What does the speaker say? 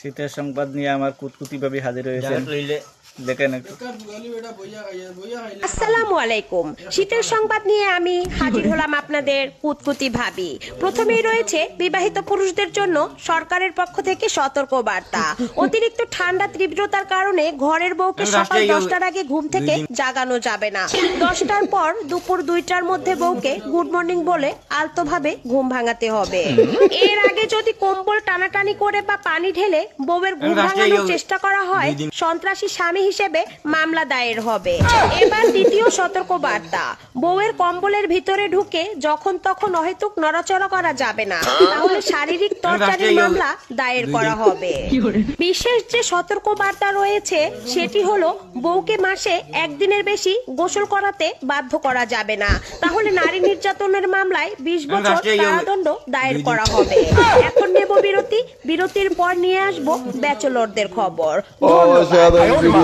শীতের সংবাদ নিয়ে আমার কুতকুতি ভাবে হাজির হয়েছে, দেখেন একটু। আসসালামু আলাইকুম। শীতের সংবাদ নিয়ে আমি হাজির হলাম আপনাদের কুতকুতি ভাবি। প্রথমেই রয়েছে বিবাহিত পুরুষদের জন্য সরকারের পক্ষ থেকে সতর্ক বার্তা। অতিরিক্ত ঠান্ডা তীব্রতার কারণে ঘরের বউকে সকাল 10টার আগে ঘুম থেকে জাগানো যাবে না। 10টার পর দুপুর 2টার মধ্যে বউকে গুড মর্নিং বলে আলতোভাবে ঘুম ভাঙাতে হবে। এর আগে যদি কম্বল টানাটানি করে বা পানি ঢেলে বউয়ের ঘুম ভাঙানোর চেষ্টা করা হয়, সন্ত্রাসী স্বামী হিসেবে মামলা দায়ের হবে। এবার দ্বিতীয় সতর্ক বার্তা, বউয়ের কম্বলের ভিতরে ঢুকে যখন তখন অহেতুক নড়াচড়া করা যাবে না, তাহলে শারীরিক টর্চারের মামলা দায়ের করা হবে। বিশেষ যে সতর্ক বার্তা রয়েছে সেটি হলো বউকে মাসে একদিনের বেশি গোসল করাতে বাধ্য করা যাবে না, তাহলে নারী নির্যাতনের মামলায় 20 বছর কারাদণ্ড দায়ের করা হবে। এখন নেব বিরতি, বিরতির পর নিয়ে আসবো ব্যাচেলরদের খবর। ধন্যবাদ।